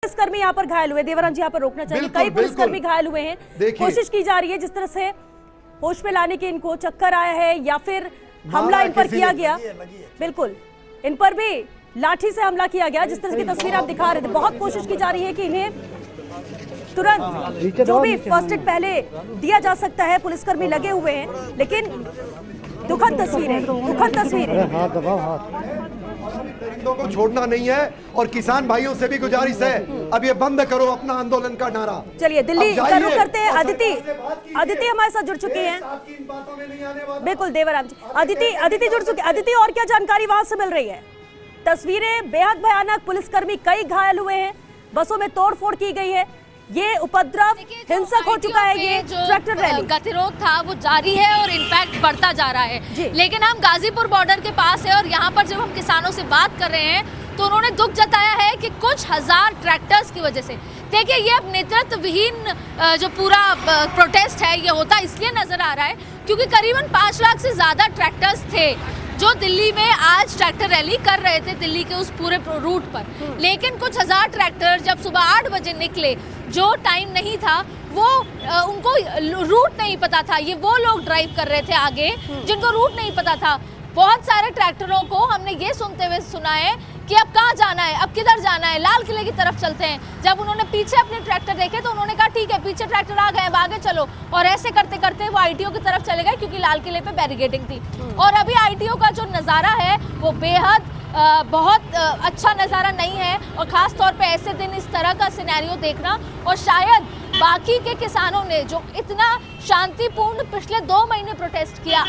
पुलिसकर्मी यहाँ पर घायल हुए, देवराम जी यहाँ पर रोकना चाहिए, कई पुलिसकर्मी घायल हुए हैं। कोशिश की जा रही है जिस तरह से होश में लाने की, इनको चक्कर आया है या फिर हमला इन पर किया गया। बिल्कुल, इन पर भी लाठी से हमला किया गया, जिस तरह की तस्वीर आप दिखा रहे थे। बहुत कोशिश की जा रही है कि इन्हें तुरंत जो भी फर्स्ट एड पहले दिया जा सकता है, पुलिसकर्मी लगे हुए हैं, लेकिन दुखद तस्वीर है, दुखद तस्वीर है। परिंदों को छोड़ना नहीं है और किसान भाइयों से भी गुजारिश है, अब ये बंद करो अपना आंदोलन का नारा। चलिए दिल्ली का रुख करते हैं। अदिति हमारे साथ जुड़ चुकी हैं। बिल्कुल देवराम जी, अदिति जुड़ चुकी। अदिति, और क्या जानकारी वहां से मिल रही है? तस्वीरें बेहद भयानक, पुलिसकर्मी कई घायल हुए हैं, बसों में तोड़फोड़ की गई है, ये उपद्रव हिंसक हो चुका है। ये ट्रैक्टर रैली गतिरोध था वो जारी है और इनफैक्ट बढ़ता जा रहा है। लेकिन हम गाजीपुर बॉर्डर के पास है और यहाँ पर जब हम किसानों से बात कर रहे हैं तो उन्होंने दुख जताया है कि कुछ हजार ट्रैक्टर्स की वजह से, देखिए ये अब नेतृत्व विहीन जो पूरा प्रोटेस्ट है ये होता इसलिए नजर आ रहा है क्योंकि करीबन 5 लाख से ज्यादा ट्रैक्टर्स थे जो दिल्ली में आज ट्रैक्टर रैली कर रहे थे दिल्ली के उस पूरे रूट पर। लेकिन कुछ हजार ट्रैक्टर जब सुबह 8 बजे निकले, जो टाइम नहीं था वो उनको रूट नहीं पता था, ये वो लोग ड्राइव कर रहे थे आगे जिनको रूट नहीं पता था। बहुत सारे ट्रैक्टरों को हमने ये सुनते हुए सुना है कि अब कहाँ जाना है, अब किधर जाना है, लाल किले की तरफ चलते हैं। जब उन्होंने पीछे अपने ट्रैक्टर देखे तो उन्होंने कहा ठीक है पीछे ट्रैक्टर आ गए, अब आगे चलो, और ऐसे करते करते वो आईटीओ की तरफ चले गए क्योंकि लाल किले पे बैरिकेडिंग थी। और अभी आईटीओ का जो नज़ारा है वो बेहद बहुत अच्छा नज़ारा नहीं है और ख़ास तौर पे ऐसे दिन इस तरह का सिनेरियो देखना, और शायद बाकी के किसानों ने जो इतना शांतिपूर्ण पिछले 2 महीने प्रोटेस्ट किया,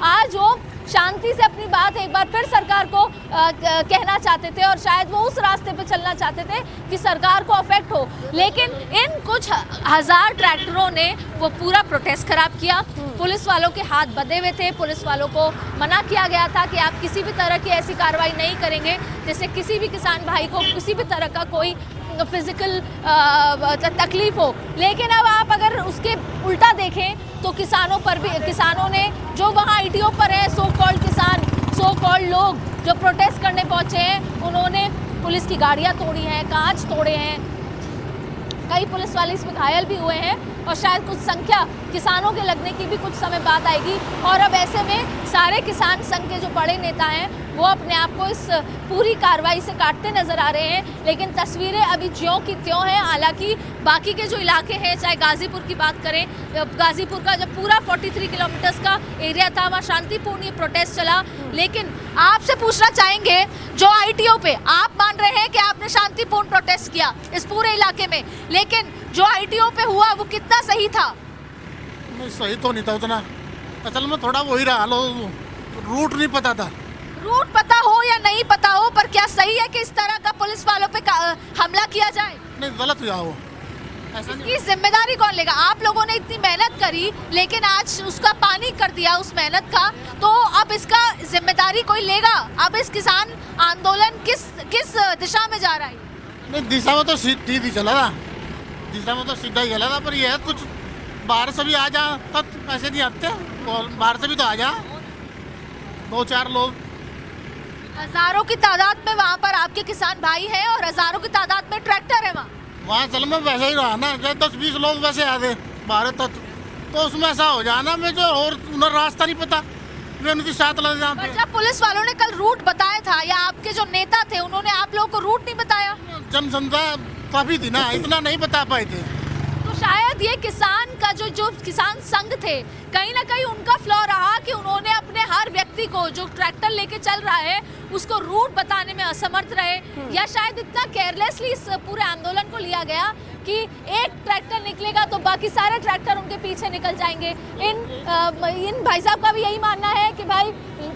आज वो शांति से अपनी बात एक बार फिर सरकार को कहना चाहते थे और शायद वो उस रास्ते पे चलना चाहते थे कि सरकार को अफेक्ट हो। लेकिन इन कुछ हजार ट्रैक्टरों ने वो पूरा प्रोटेस्ट खराब किया। पुलिस वालों के हाथ बंधे हुए थे, पुलिस वालों को मना किया गया था कि आप किसी भी तरह की ऐसी कार्रवाई नहीं करेंगे जिससे किसी भी किसान भाई को किसी भी तरह का कोई फिजिकल तकलीफ हो। लेकिन अब आप अगर उसके उल्टा देखें तो किसानों पर भी, किसानों ने जो वहाँ आईटीओ पर है, सो कॉल्ड किसान, सो कॉल्ड लोग जो प्रोटेस्ट करने पहुँचे हैं, उन्होंने पुलिस की गाड़ियाँ तोड़ी हैं, कांच तोड़े हैं, कई पुलिस वाले इसमें घायल भी हुए हैं और शायद कुछ संख्या किसानों के लगने की भी कुछ समय बाद आएगी। और अब ऐसे में सारे किसान संघ के जो बड़े नेता हैं वो अपने आप को इस पूरी कार्रवाई से काटते नजर आ रहे हैं। लेकिन तस्वीरें अभी ज्यों की त्यों हैं। हालांकि बाकी के जो इलाके हैं, चाहे गाजीपुर की बात करें, गाजीपुर का जब पूरा 43 किलोमीटर्स का एरिया था वहाँ शांतिपूर्ण ये प्रोटेस्ट चला। लेकिन आपसे पूछना चाहेंगे, जो आईटीओ पे आप मान रहे हैं कि आपने शांतिपूर्ण प्रोटेस्ट किया इस पूरे इलाके में, लेकिन जो आईटीओ पे हुआ वो कितना सही था? नहीं, सही तो नहीं था उतना, असल में थोड़ा वही रहा, रूट नहीं पता था। रूट पता हो या नहीं पता हो, पर क्या सही है कि इस तरह का पुलिस वालों पे हमला किया जाए? नहीं, गलत हुआ वो। इसकी जिम्मेदारी कौन लेगा? आप लोगों ने इतनी मेहनत करी लेकिन आज उसका पानी कर दिया उस मेहनत का, तो अब इसका जिम्मेदारी कोई लेगा? अब इस किसान आंदोलन किस दिशा में जा रहा है? नहीं, दिशा में तो सीधी चला था, दिशा में तो सीधा ही चला था, पर यह है कुछ बाहर से भी आ जा, तब ऐसे नहीं आते, बाहर से भी तो आ जा 2-4 लोग। हजारों की तादाद में वहाँ पर आपके किसान भाई हैं और हजारों की तादाद में ट्रैक्टर है वहाँ चल में वैसे ही रहा ना, 10-20 लोग वैसे आ गए बाहर तक, तो उसमें ऐसा हो जाना में जो और उन्हें रास्ता नहीं पता, वे उनके साथ लग जाते। जब पुलिस वालों ने कल रूट बताया था या आपके जो नेता थे उन्होंने आप लोगों को रूट नहीं बताया? जनसंख्या काफी थी ना, इतना नहीं बता पाए थे। तो शायद ये किसान का जो किसान संघ थे, कहीं ना कहीं उनका फ्लॉ रहा कि उन्होंने अपने हर व्यक्ति को जो ट्रैक्टर लेके चल रहा है उसको रूट बताने में असमर्थ रहे, या शायद इतना केयरलेसली इस पूरे आंदोलन को लिया गया कि एक ट्रैक्टर निकलेगा तो बाकी सारे ट्रैक्टर उनके पीछे निकल जाएंगे। इन भाई साहब का भी यही मानना है कि भाई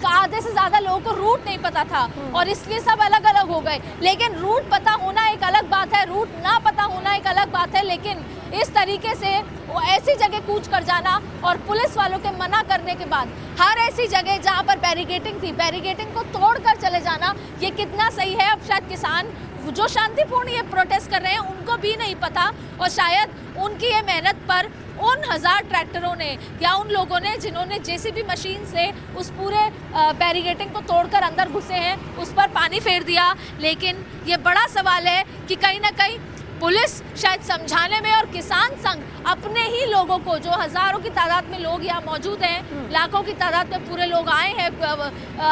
आधे से ज्यादा लोगों को रूट नहीं पता था और इसलिए सब अलग अलग हो गए। लेकिन रूट पता होना एक अलग बात है, रूट ना पता होना एक अलग बात है। लेकिन इस तरीके से वो ऐसी जगह कूच कर जाना और पुलिस वालों के मना करने के बाद हर ऐसी जगह जहाँ पर बैरिकेडिंग थी, बैरिकेडिंग को तोड़कर चले जाना, ये कितना सही है अब शायद किसान जो शांतिपूर्ण ये प्रोटेस्ट कर रहे हैं उनको भी नहीं पता, और शायद उनकी ये मेहनत पर उन 1000 ट्रैक्टरों ने या उन लोगों ने जिन्होंने जेसीबी मशीन से उस पूरे बैरिकेडिंग को तोड़कर अंदर घुसे हैं उस पर पानी फेर दिया। लेकिन ये बड़ा सवाल है कि कहीं ना कहीं पुलिस शायद समझाने में और किसान संघ अपने ही लोगों को, जो हजारों की तादाद में लोग यहाँ मौजूद हैं, लाखों की तादाद में पूरे लोग आए हैं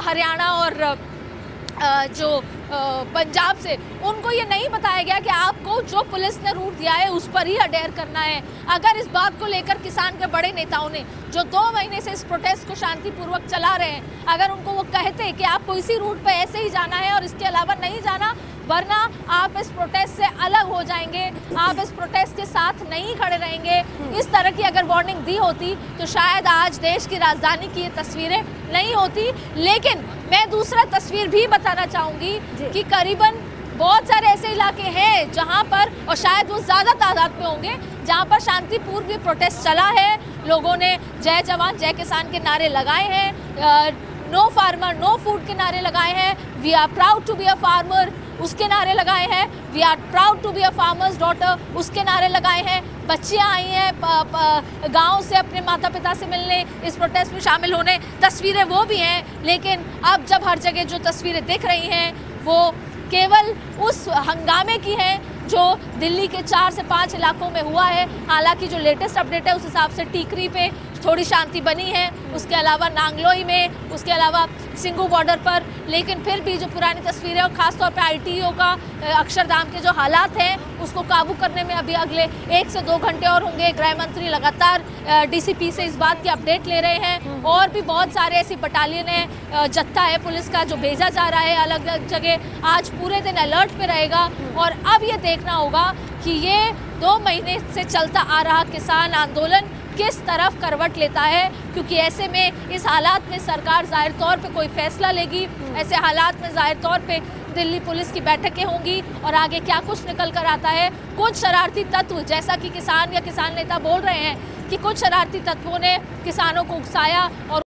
हरियाणा और जो पंजाब से, उनको ये नहीं बताया गया कि आपको जो पुलिस ने रूट दिया है उस पर ही अडेयर करना है। अगर इस बात को लेकर किसान के बड़े नेताओं ने जो 2 महीने से इस प्रोटेस्ट को शांतिपूर्वक चला रहे हैं, अगर उनको वो कहते कि आपको इसी रूट पर ऐसे ही जाना है और इसके अलावा नहीं जाना, वरना आप इस प्रोटेस्ट से अलग हो जाएंगे, आप इस प्रोटेस्ट के साथ नहीं खड़े रहेंगे, इस तरह की अगर वार्निंग दी होती तो शायद आज देश की राजधानी की ये तस्वीरें नहीं होती। लेकिन मैं दूसरा तस्वीर भी बताना चाहूँगी कि करीबन बहुत सारे ऐसे इलाके हैं जहाँ पर, और शायद वो ज़्यादा तादाद में होंगे, जहाँ पर शांतिपूर्वक प्रोटेस्ट चला है। लोगों ने जय जवान जय किसान के नारे लगाए हैं, नो फार्मर नो फूड के नारे लगाए हैं, we are proud to be a farmer उसके नारे लगाए हैं, we are proud to be a farmer's daughter उसके नारे लगाए हैं। बच्चियां आई हैं गांव से अपने माता पिता से मिलने, इस प्रोटेस्ट में शामिल होने, तस्वीरें वो भी हैं। लेकिन अब जब हर जगह जो तस्वीरें दिख रही हैं वो केवल उस हंगामे की हैं जो दिल्ली के 4 से 5 इलाकों में हुआ है। हालांकि जो लेटेस्ट अपडेट है उस हिसाब से टीकरी पे थोड़ी शांति बनी है, उसके अलावा नांगलोई में, उसके अलावा सिंगू बॉर्डर पर। लेकिन फिर भी जो पुरानी तस्वीरें और ख़ासतौर पे ITO का अक्षरधाम के जो हालात हैं उसको काबू करने में अभी अगले 1 से 2 घंटे और होंगे। गृह मंत्री लगातार DCP से इस बात की अपडेट ले रहे हैं और भी बहुत सारे ऐसी बटालियन है, जत्था है पुलिस का जो भेजा जा रहा है अलग अलग जगह। आज पूरे दिन अलर्ट पे रहेगा और अब ये देखना होगा कि ये 2 महीने से चलता आ रहा किसान आंदोलन किस तरफ करवट लेता है, क्योंकि ऐसे में इस हालात में सरकार जाहिर तौर पे कोई फैसला लेगी। ऐसे हालात में जाहिर तौर पे दिल्ली पुलिस की बैठकें होंगी और आगे क्या कुछ निकल कर आता है। कुछ शरारती तत्व, जैसा कि किसान या किसान नेता बोल रहे हैं कि कुछ शरारती तत्वों ने किसानों को उकसाया और